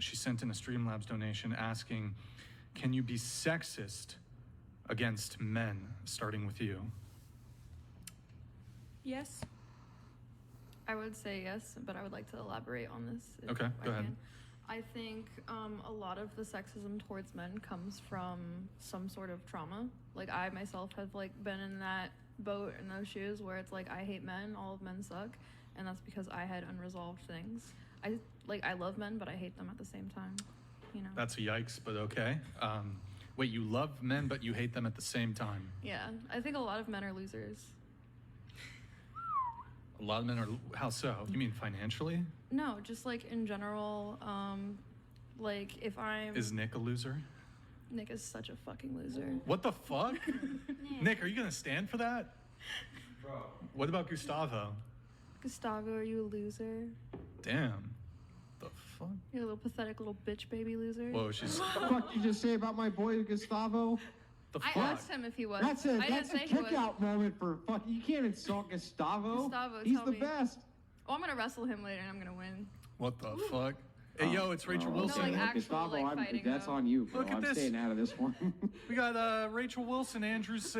she sent in a Streamlabs donation asking, can you be sexist against men, starting with you? Yes. I would say yes, but I would like to elaborate on this. Okay, go ahead. I think a lot of the sexism towards men comes from some sort of trauma. Like, I myself have like been in that boat, in those shoes, where it's like, I hate men, all of men suck, and that's because I had unresolved things. I love men, but I hate them at the same time, you know? That's a yikes, but okay. Wait, you love men, but you hate them at the same time? Yeah, I think a lot of men are losers. A lot of men are, how so? You mean financially? No, just like in general, like if I'm... Is Nick a loser? Nick is such a fucking loser. What the fuck? Nick, are you gonna stand for that? Bro. What about Gustavo? Gustavo, are you a loser? Damn. The fuck? You're a little pathetic little bitch baby loser. Whoa, she's... What the fuck did you just say about my boy Gustavo? The I fuck? asked him if he was. That's I didn't a say he was. kick-out moment for fucking... You can't insult Gustavo. Gustavo, He's tell the me. best. Oh, I'm gonna wrestle him later and I'm gonna win. What the fuck? Hey, yo, it's Rachel Wilson. No, like, actual, Gustavo, like, fighting, that's though. on you, bro. Look at I'm this. staying out of this one. We got Rachel Wilson, Andrew's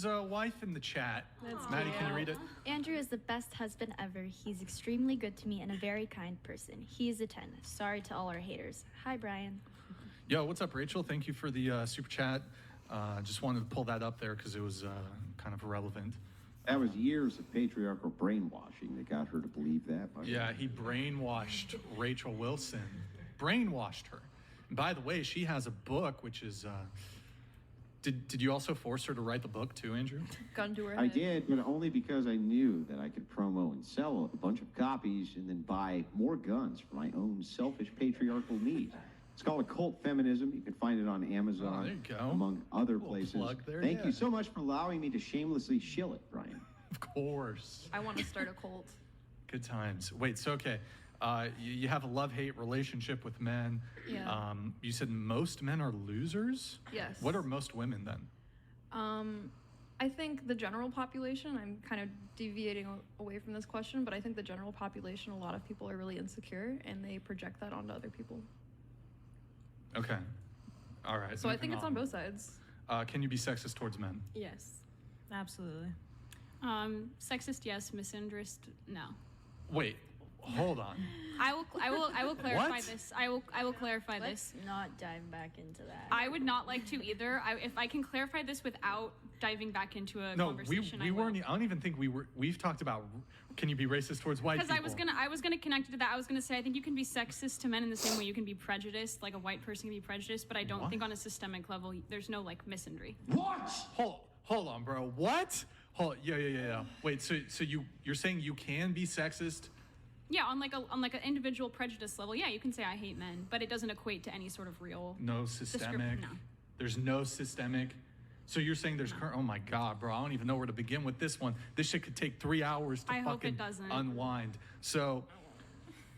wife in the chat. That's Maddie, cute. can you read it? Andrew is the best husband ever. He's extremely good to me and a very kind person. He is a 10. Sorry to all our haters. Hi, Brian. Yo, what's up, Rachel? Thank you for the super chat. Just wanted to pull that up there because it was kind of irrelevant. That was years of patriarchal brainwashing that got her to believe that. Yeah, he brainwashed Rachel Wilson. Brainwashed her. And by the way, she has a book, which is... Did you also force her to write the book too, Andrew? Gun to her I head. did, but only because I knew that I could promo and sell a bunch of copies and then buy more guns for my own selfish patriarchal needs. It's called Occult Feminism. You can find it on Amazon, Oh, there you go. among other Little places. plug there, Thank yeah. you so much for allowing me to shamelessly shill it, Brian. Of course. I want to start a cult. Good times. Wait, so okay. You have a love-hate relationship with men. Yeah. You said most men are losers? Yes. What are most women then? I think the general population, I'm kind of deviating away from this question, but I think the general population, a lot of people are really insecure and they project that onto other people. Okay. All right. So I think it's on both sides. Can you be sexist towards men? Yes, absolutely. Sexist, yes. Misandrist, no. Wait, hold on. I will clarify What? this. I will clarify Let's this. not dive back into that. I would not like to either. If I can clarify this without diving back into a No, conversation, we weren't. I don't even think we were. We've talked about. Can you be racist towards white people? Because I was gonna connect it to that. I was gonna say I think you can be sexist to men in the same way you can be prejudiced, like a white person can be prejudiced, but I don't What? think on a systemic level there's no like misandry. What? Hold on, bro. What? Yeah. Wait, so you're saying you can be sexist? Yeah, on like an individual prejudice level, yeah, you can say I hate men, but it doesn't equate to any sort of real. No systemic. No. There's no systemic. So you're saying there's current? Oh my God, bro! I don't even know where to begin with this one. This shit could take 3 hours to I hope fucking it doesn't. unwind. So,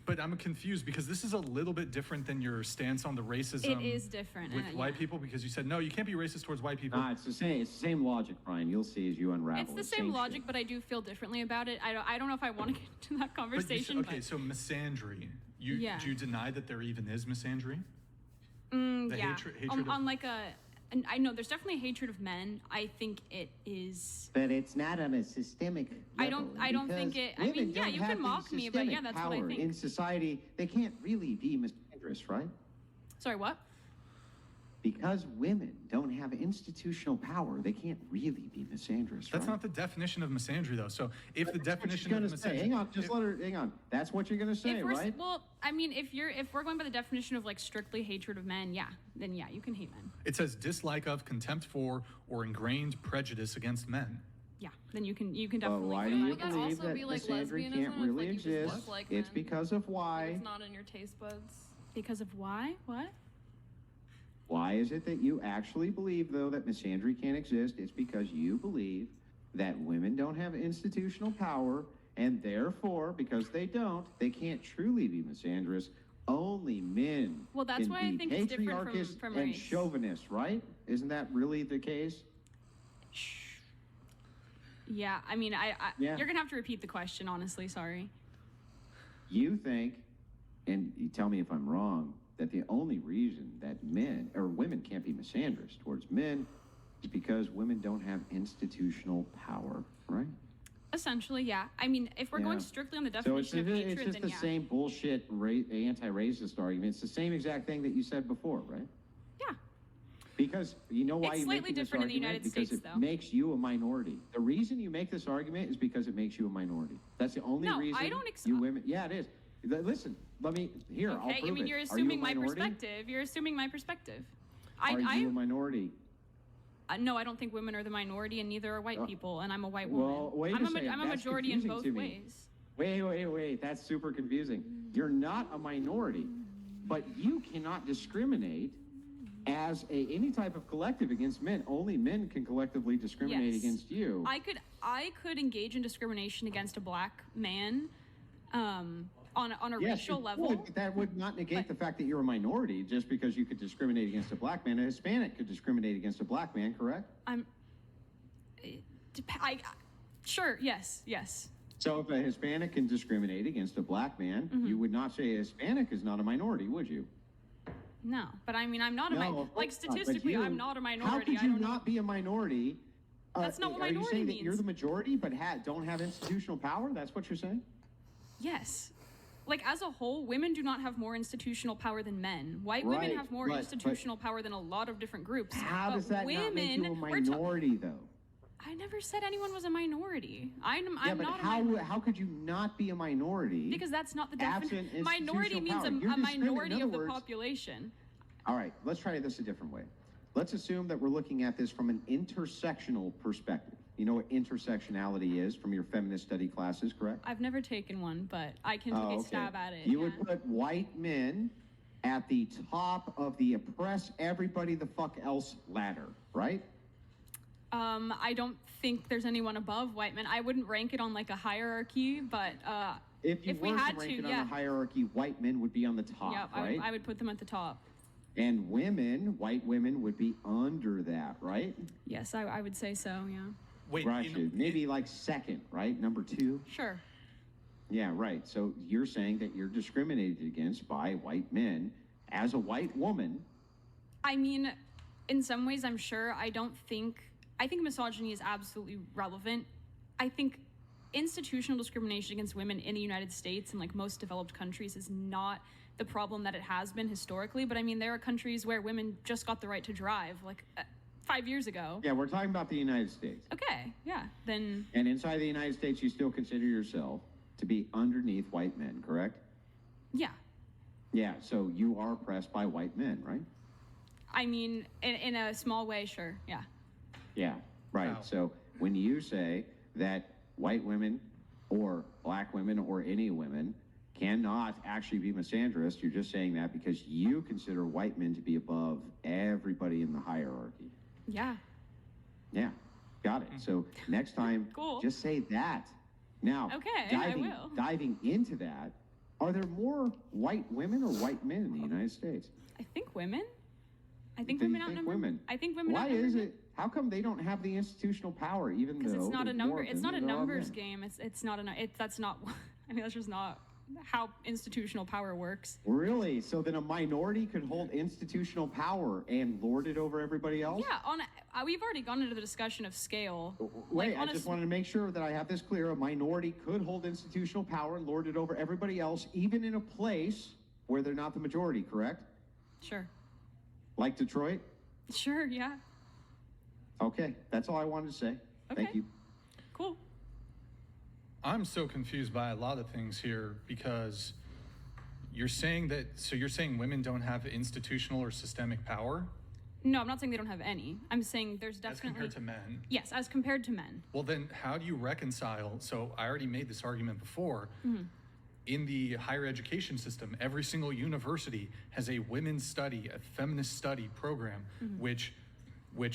but I'm confused because this is a little bit different than your stance on the racism. It is different, with and, white yeah. people because you said no, you can't be racist towards white people. Nah, it's the same logic, Brian. You'll see as you unravel. It's the same logic, shit. but I do feel differently about it. I don't know if I want to get into that But conversation. okay, so misandry. Yeah. Do you deny that there even is misandry? yeah, hatred on of- like a. And I know there's definitely hatred of men. I think it is. But it's not on a systemic level. I don't think because it- I mean, women yeah, don't you have can the mock me, but yeah, systemic that's what I power think. In society, they can't really be misandrous, right? Sorry, what? Because women don't have institutional power, they can't really be misandrous, That's right? not the definition of misandry, though. So if the definition of That's what you're misandry, gonna say. Hang on, just let her. Hang on. That's what you're gonna say, If we're right? well, I mean, if we're going by the definition of like strictly hatred of men, yeah, then yeah, you can hate men. it says dislike of, contempt for, or ingrained prejudice against men. Yeah, then you can Well, definitely. why do do that. you Would that believe also that be like misandry lesbianism? can't It's really like you just exist? dislike It's men. because of why. It's not in your taste buds. Because of why? What? Why is it that you actually believe, though, that misandry can't exist? It's because you believe that women don't have institutional power, and therefore, because they don't, they can't truly be misandrous. Only men Well, that's can why I be think it's different patriarchist from and race. chauvinist, right? Isn't that really the case? Yeah, I mean, Yeah. you're gonna have to repeat the question. Honestly, sorry. You think, and you tell me if I'm wrong, that the only reason that men or women can't be misandrous towards men is because women don't have institutional power, right? Essentially, yeah. I mean, if we're going strictly on the So definition of hatred, it's just then the yeah. same bullshit anti-racist argument. It's the same exact thing that you said before, right? Yeah. Because you know why It's you're slightly making this different in the argument? United Because States, it though. makes you a minority. The reason you make this argument is because it makes you a minority. That's the only No, reason I don't you women... Yeah, it is. Listen, I'll Okay, prove I mean, it. you're Are you a assuming my minority? perspective. You're assuming my perspective. Are you a minority? No, I don't think women are the minority, and neither are white people, and I'm a white Well, woman. wait a second. I'm a That's majority in confusing both to me. ways. Wait. That's super confusing. You're not a minority, but you cannot discriminate as any type of collective against men. Only men can collectively discriminate Yes. against you. I could engage in discrimination against a black man, on a Yes, racial you level. would, but that would not negate the fact that you're a minority just because you could discriminate against a black man. A Hispanic could discriminate against a black man, correct? Sure, yes. So if a Hispanic can discriminate against a black man, you would not say a Hispanic is not a minority, would you? No, but I mean, I'm not a No, minority. of Like, course not, but statistically, you- I'm not a minority. How could I you don't not be a minority? That's not what Are you minority saying that you're means. the majority but don't have institutional power? That's what you're saying? Yes. Like, as a whole, women do not have more institutional power than men. White women Right, have more but- institutional power than a lot of different groups. How But does that not make you a we're ta- minority, though? I never said anyone was a minority. I'm Yeah, but not a minority. how could you not be a minority? Because that's not the absent definition. Minority institutional means power? You're a minority in of other the words- population. All right, let's try this a different way. Let's assume that we're looking at this from an intersectional perspective. You know what intersectionality is from your feminist study classes, correct? I've never taken one, but I can take a stab at it. You yeah. would put white men at the top of the oppress everybody the fuck else ladder, right? I don't think there's anyone above white men. I wouldn't rank it on like a hierarchy, but If you we were had to rank to, it on yeah. a hierarchy, white men would be on the top, yeah, right? I would put them at the top. And women, white women, would be under that, right? Yes, I would say so, yeah. Wait, Gotcha. Maybe like second, right? Number 2? Sure. Yeah, right. So you're saying that you're discriminated against by white men as a white woman. I mean, in some ways, I'm sure. I think misogyny is absolutely relevant. I think institutional discrimination against women in the United States and like most developed countries is not the problem that it has been historically. But I mean, there are countries where women just got the right to drive like 5 years ago. Yeah, we're talking about the United States. Okay, yeah, then And inside the United States, you still consider yourself to be underneath white men, correct? yeah. Yeah, so you are oppressed by white men, right? I mean, in a small way, sure, yeah. Yeah, right. Wow. So when you say that white women or black women or any women cannot actually be misandrous, you're just saying that because you consider white men to be above everybody in the hierarchy. Yeah. Yeah, got it. So next time, Cool. just say that. Now, Okay, I will. diving into that, are there more white women or white men in the United States? I think women. I think Do you women think outnumber. women? I think women Why outnumber is men. it? How come they don't have the institutional power, even though Because it's not a there's number. more of It's them not a than there are numbers men? game. It's not a. That's not. I mean, that's just not how institutional power works. Really? So then a minority could hold institutional power and lord it over everybody else? Yeah. We've already gone into the discussion of scale. Wait, I on a just s- wanted to make sure that I have this clear. A minority could hold institutional power and lord it over everybody else, even in a place where they're not the majority, correct? Sure. Like Detroit? Sure. Yeah. Okay, that's all I wanted to say. Thank Okay. you. Cool. I'm so confused by a lot of things here because you're saying women don't have institutional or systemic power No, I'm not saying they don't have any. I'm saying there's as definitely. compared to men. Yes, as compared to men. Well, then how do you reconcile? So I already made this argument before. In the higher education system, every single university has a women's study, a feminist study program, which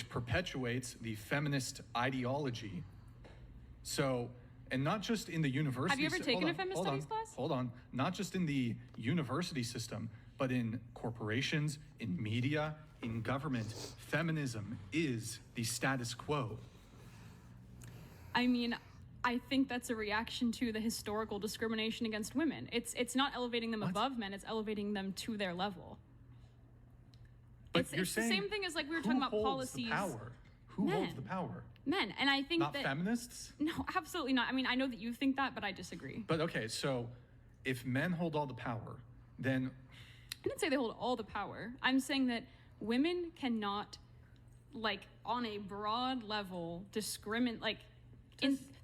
perpetuates the feminist ideology. So, and not just in the university. Have you ever taken a feminist studies class? Hold on. Not just in the university system, but in corporations, in media, in government. Feminism is the status quo. I mean, I think that's a reaction to the historical discrimination against women. It's not elevating them What? above men, it's elevating them to their level. But it's you're the saying same thing as like we were who talking about holds policies. The power? Who holds the Men. power? Men, and I think Not that feminists? no, absolutely not. I mean, I know that you think that, but I disagree. But okay, so if men hold all the power, then I didn't say they hold all the power. I'm saying that women cannot, like, on a broad level, discriminate. Like,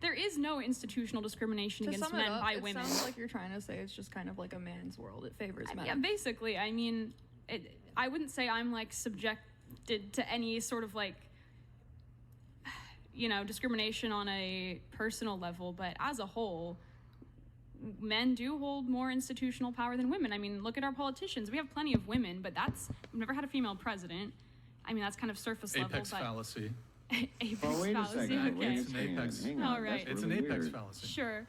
there is no institutional discrimination To against sum it men up, by it women. sounds like you're trying to say it's just kind of like a man's world. It favors men. Yeah, basically. I mean, I wouldn't say I'm like subjected to any sort of like, you know, discrimination on a personal level, but as a whole, men do hold more institutional power than women. I mean, look at our politicians. We have plenty of women, but we've never had a female president. I mean, that's kind of surface level. apex fallacy. Apex Oh, wait a fallacy. second. Okay. Wait a It's an second. apex. Hang on. All That's right. It's an really apex weird. fallacy. Sure.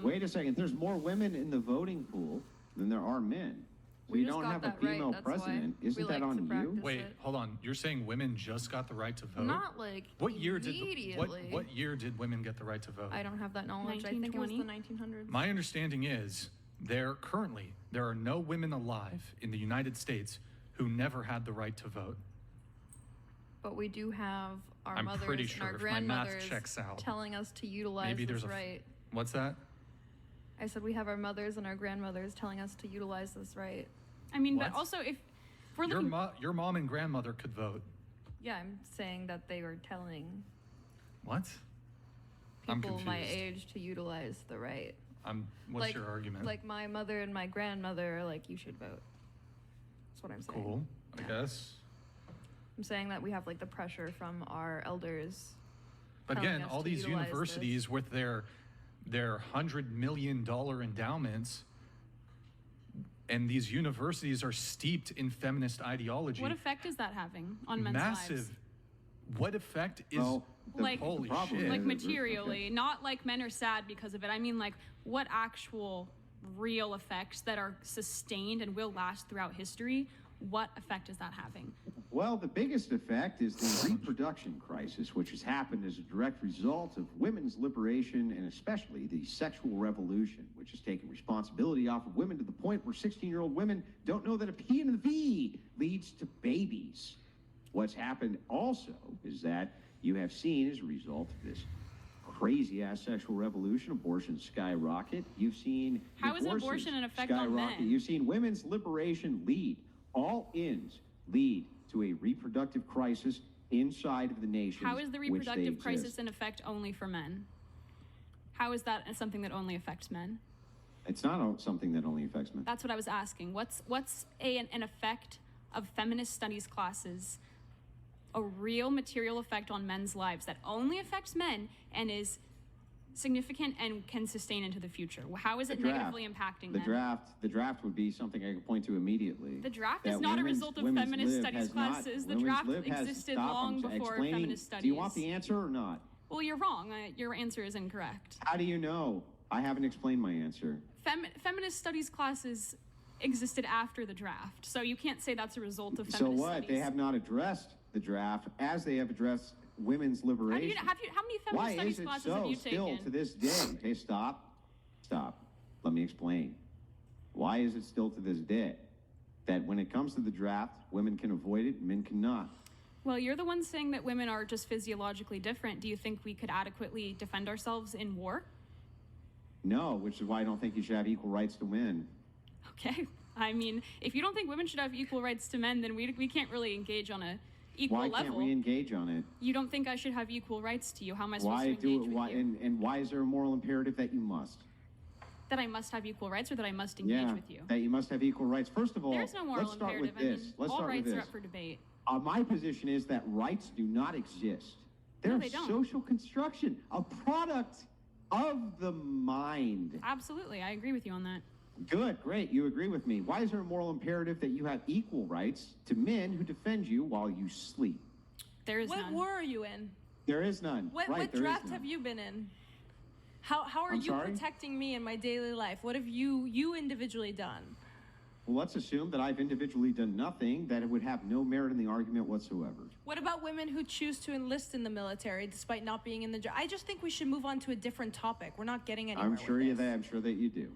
Wait a second. There's more women in the voting pool than there are men. So We you just don't got have a that right, female that's why president. we Isn't that like to on you? practice Wait, it. hold on. You're saying women just got the right to vote? Not like What year did immediately. what year did women get the right to vote? I don't have that knowledge. I think it was the 1900s. My understanding is there are no women alive in the United States who never had the right to vote. But we do have our I'm mothers pretty and sure our if my math grandmothers checks out. telling us to utilize Maybe there's this a right. What's that? I said we have our mothers and our grandmothers telling us to utilize this right. I mean, What? but also if we're Your looking, your mom and grandmother could vote. Yeah, I'm saying that they were telling What? I'm people my confused. age to utilize the right. What's like, your argument? Like my mother and my grandmother are like, you should vote. That's what I'm saying. Cool, I guess. I'm saying that we have like the pressure from our elders. But telling again, us all to these utilize universities with their $100 million endowments, and these universities are steeped in feminist ideology. what effect is that having on men's Massive. lives? What effect is? Well, Like- holy problem shit! Like is- materially, not like men are sad because of it. I mean, like, what actual real effects that are sustained and will last throughout history? What effect is that having? Well, the biggest effect is the reproduction crisis, which has happened as a direct result of women's liberation and especially the sexual revolution, which has taken responsibility off of women to the point where 16-year-old women don't know that a P and a V leads to babies. What's happened also is that you have seen, as a result of this crazy-ass sexual revolution, abortion skyrocket. You've seen How is divorces abortion an effect on skyrocket. men? You've seen women's liberation lead. All ends lead to a reproductive crisis inside of the nation. How is the reproductive crisis in effect only for men? How is that something that only affects men? It's not something that only affects men. That's what I was asking. What's an effect of feminist studies classes, a real material effect on men's lives that only affects men and is significant and can sustain into the future? How is it negatively impacting the men? The draft would be something I could point to immediately. The draft That is not a women's- result of women's feminist lib studies has not- classes. The women's draft lib has- existed stop, long I'm before explaining. feminist studies. Do you want the answer or not? Well, you're wrong. Your answer is incorrect. How do you know? I haven't explained my answer. Feminist studies classes existed after the draft, so you can't say that's a result of So feminist what? studies. They have not addressed the draft as they have addressed women's How liberation. many feminist Why studies is it classes have so you still taken? to this day? Okay, stop. Let me explain. Why is it still to this day that when it comes to the draft, women can avoid it, men cannot? Well, you're the one saying that women are just physiologically different. Do you think we could adequately defend ourselves in war? No, which is why I don't think you should have equal rights to men. Okay. I mean, if you don't think women should have equal rights to men, then we can't really engage on a equal Why level. can't we engage on it? You don't think I should have equal rights to you? How am I supposed Why to engage do it? with Why you? and why is there a moral imperative that you must? That I must have equal rights, or that I must engage with you? that you must have equal rights. First of all, There's no moral let's start imperative. with this. I mean, Let's all start rights with are this. up for debate. My position is that rights do not exist. They're No, a they don't. social construction, a product of the mind. Absolutely, I agree with you on that. Good, great. You agree with me. Why is there a moral imperative that you have equal rights to men who defend you while you sleep? There is What none. war are you in? There is none. What right, there is draft none. have you been in? How are I'm you sorry? protecting me in my daily life? What have you individually done? Well, let's assume that I've individually done nothing, that it would have no merit in the argument whatsoever. What about women who choose to enlist in the military despite not being in the job? I just think we should move on to a different topic. We're not getting anywhere. I'm sure with you this. that. I'm sure that you do.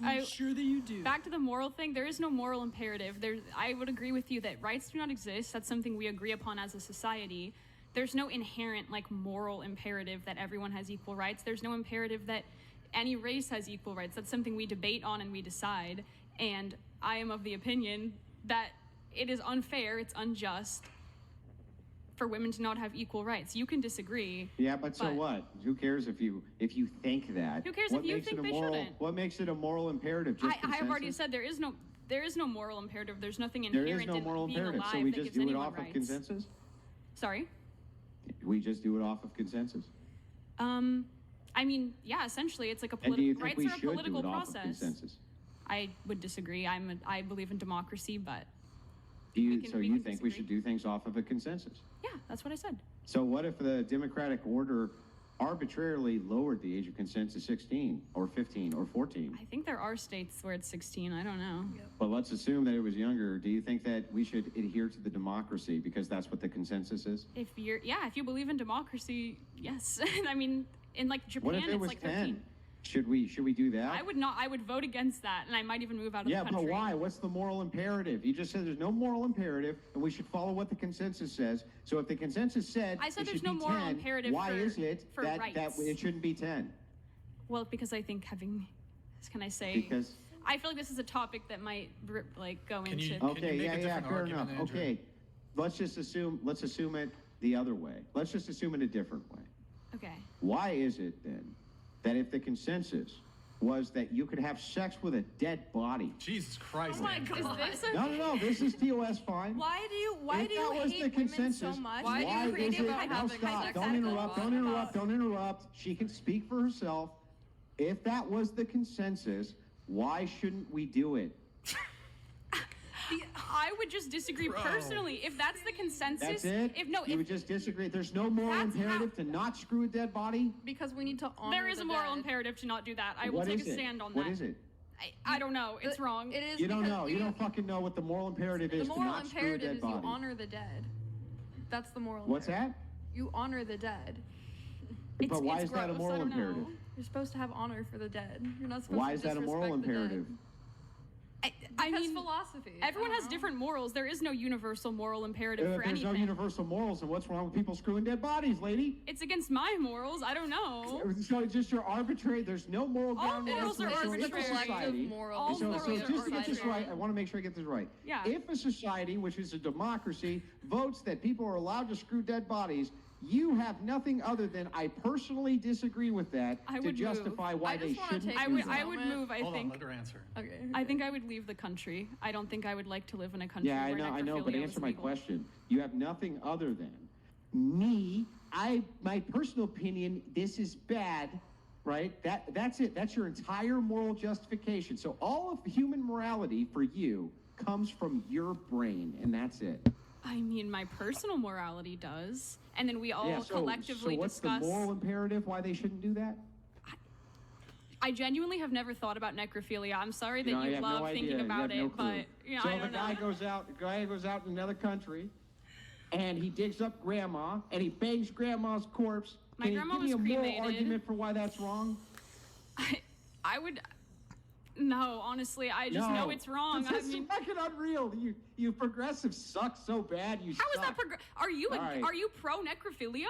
I'm sure that you do. Back to the moral thing, there is no moral imperative. I would agree with you that rights do not exist. That's something we agree upon as a society. There's no inherent, like, moral imperative that everyone has equal rights. There's no imperative that any race has equal rights. That's something we debate on and we decide. And I am of the opinion that it is unfair, it's unjust for women to not have equal rights. You can disagree. Yeah, but so what? Who cares if you think that? Who cares if you think they shouldn't? What makes it a moral imperative? Just I have already consensus? said there is no moral imperative. There's nothing inherent There is no moral in being imperative, alive so we that just gives do it anyone off rights. of consensus? Sorry? We just do it off of consensus? I mean, yeah, essentially, it's like a And do you political think we rights are a should political do it off of process. consensus? I would disagree. I believe in democracy, but Do you, We can- so we you can think we disagree. should do things off of a consensus? yeah, that's what I said. So what if the democratic order arbitrarily lowered the age of consent to 16 or 15 or 14? I think there are states where it's 16. I don't know. But let's assume that it was younger. Do you think that we should adhere to the democracy because that's what the consensus is? If you believe in democracy, yes. I mean, in like Japan, What if it it's was like 10? 13. Should we do that? I would not. I would vote against that, and I might even move out of Yeah, the but country. why? What's the moral imperative? You just said there's no moral imperative, and we should follow what the consensus says. So if the consensus said I said it there's should no be moral 10, imperative why for- is it for that rights. it shouldn't be 10? Well, because I think having, can I say? Because I feel like this is a topic that might like go Can into. you- okay, make a yeah, different fair argument, enough. Andrew? Okay, let's assume it the other way. Let's just assume it a different way. Okay. Why is it then that if the consensus was that you could have sex with a dead body? Jesus Christ, Oh my Andrew. God. Is this a No, this is TOS fine. Why do you If that was hate the women consensus, so much? Why do you is hate it? about No, having stop. sex Don't with interrupt. a Don't body? interrupt. Don't interrupt. She can speak for herself. If that was the consensus, why shouldn't we do it? I would just disagree Bro. personally. If that's the consensus, That's it? You would just disagree. There's no moral That's imperative to not screw a dead body? Because we need to honor there is the a moral dead. imperative to not do that. I will What take is a it? stand on What that. is it? I don't know. It's wrong. It is You don't because know. You don't fucking know what the moral imperative The is to moral not screw a imperative dead is you body. honor the dead. That's the moral What's imperative. that? You honor the dead. But why is that a gross, I moral don't know. imperative? You're supposed to have honor for the dead. You're not supposed Why to is that a moral disrespect the dead. imperative? I Because mean, philosophy. everyone I don't has know. different morals. There is no universal moral imperative If for there's no anything. universal morals, then what's wrong with people screwing dead bodies, lady? It's against my morals. I don't know. So it's just your arbitrary. There's no moral All ground morals are whatsoever. So if a arbitrary. society- moral. All So morals just are to get this arbitrary. right, I want to make sure I get this right. Yeah. If a society, which is a democracy, votes that people are allowed to screw dead bodies, you have nothing other than I personally disagree with that I to would justify move. why I they just wanna shouldn't take I do would. that. I would move. I Hold on, think. let her answer. Okay. I think I would leave the country. I don't think I would like to live in a country Yeah, where I know, but necrophilia answer was my legal. question. You have nothing other than me. My personal opinion, this is bad, right? That's it. That's your entire moral justification. So all of human morality for you comes from your brain, and that's it. I mean, my personal morality does, and then we all So collectively what's discuss. the moral imperative why they shouldn't do that? I genuinely have never thought about necrophilia. I'm sorry that I you have love no idea. thinking You about have no it, clue. but yeah, So I if a don't guy know. goes out in another country, and he digs up grandma, and he bangs grandma's corpse. My can grandma you give me a was moral cremated. argument for why that's wrong? I would. No, honestly, I just know it's wrong. This is I mean, fucking unreal. You progressives suck so bad. You how is suck. that? Are you? All right. Are you pro necrophilia?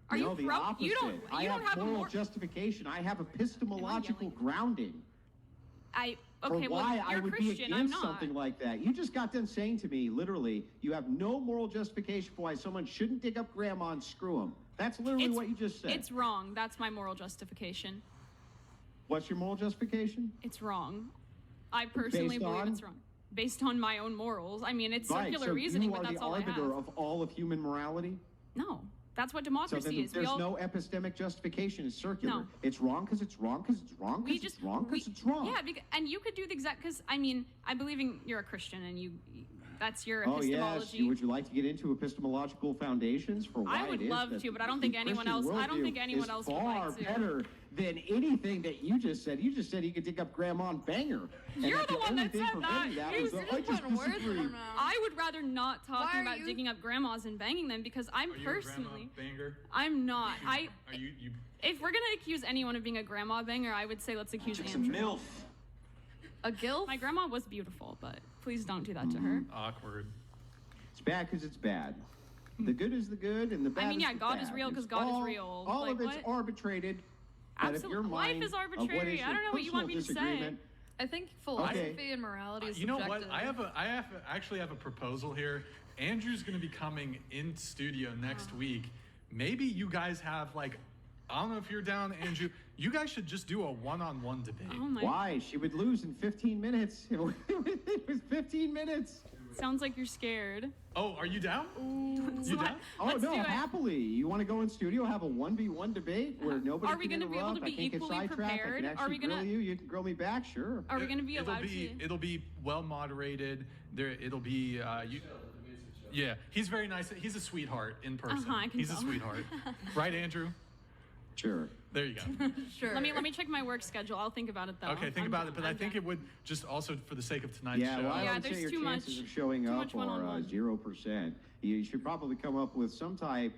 Are No, you the pro? opposite. You don't. I You have don't have a moral more. justification. I have epistemological yelling? grounding Okay, for well, why I you're would Christian. be I'm against not. something like that. You just got done saying to me, literally, you have no moral justification for why someone shouldn't dig up grandma and screw him. That's literally It's- what you just said. It's wrong. That's my moral justification. What's your moral justification? It's wrong. I personally Based believe on? it's wrong. Based on my own morals. I mean, it's Right, circular so reasoning, you but are that's the all I arbiter have. of all of human morality? No, that's what So democracy then is. there's no epistemic justification. It's circular. No. It's wrong because it's wrong because it's wrong We because just it's wrong because we- it's wrong. Yeah, and you could do the exact because I mean I believe in you're a Christian and that's your Oh, yes. epistemology. Would you like to get into epistemological foundations for why I would it is love that to, but I don't the think anyone Christian else. I don't worldview think anyone is else would far like to. better than anything that you just said. You just said he could dig up grandma and bang her. And You're that the one only that thing said preventing that. was You're that I just putting words in disagree. her mouth. I would rather not Why talking are about you- digging up grandmas and banging them because I'm Are you personally. a grandma banger? I'm not. Are you If we're gonna accuse anyone of being a grandma banger, I would say let's accuse Chick's a Andrew. MILF. A gilf? My grandma was beautiful, but please don't do that to her. Awkward. It's bad because it's bad. The good is the good, and the bad I mean, is yeah, the God bad. is real 'cause It's God is all- real. All Like, of it's what? arbitrated. But if your Absolutely. Life mind is of what arbitrary. is I don't your know what you want me to personal say. disagreement- I think philosophy and morality is You know subjective. what? I actually have a proposal here. Andrew's going to be coming in studio next week. Maybe you guys have like, I don't know if you're down, Andrew. You guys should just do a one-on-one debate. Oh my. Why? She would lose in 15 minutes. It was 15 minutes. Sounds like you're scared. Oh, are you down? So You what- down? Oh, Let's no, do it. happily. You want to go in studio, have a 1v1 debate where nobody Are we can gonna be able interrupt, to be I can't get equally sidetracked, I prepared? can Are actually we gonna- grill you, you can grill me back, sure. Are we going to be allowed to? It'll be well moderated. It'll be yeah. He's very nice. He's a sweetheart in person. I can He's a tell. sweetheart, right, Andrew? Sure. There you go. Sure. Let me check my work schedule. I'll think about it though. Okay, think I'm about down, it. But I I'm think down. it would just also for the sake of tonight's Yeah, show. well, I Yeah, would say there's your too chances much- of showing too up much are one-on-one. 0%. You should probably come up with some type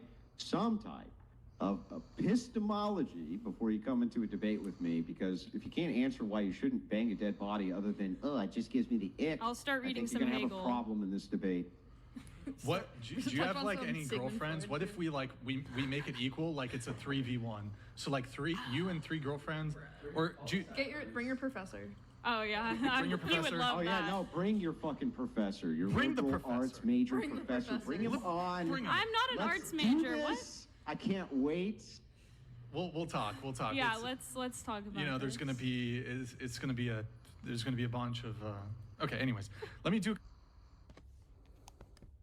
of epistemology before you come into a debate with me, because if you can't answer why you shouldn't bang a dead body other than, oh, it just gives me the ick, I'll start reading I think some you're gonna have Hegel. a problem in this debate. What do you Touch have on like some any Sigmund girlfriends? Freud, What too. if we like we make it equal, like it's a 3v1? So like you and 3 girlfriends, or do you, Bring your professor. Oh yeah, Bring your he would professor. love Oh yeah, that. no, bring your fucking professor, your Bring the liberal professor. arts major Bring the professor. professor. Bring him on. Bring him. I'm not an Let's arts do major. What? this. I can't wait. we'll talk. Yeah, It's- let's talk about. you know, there's this. gonna be there's gonna be a bunch of okay. Anyways, let me do.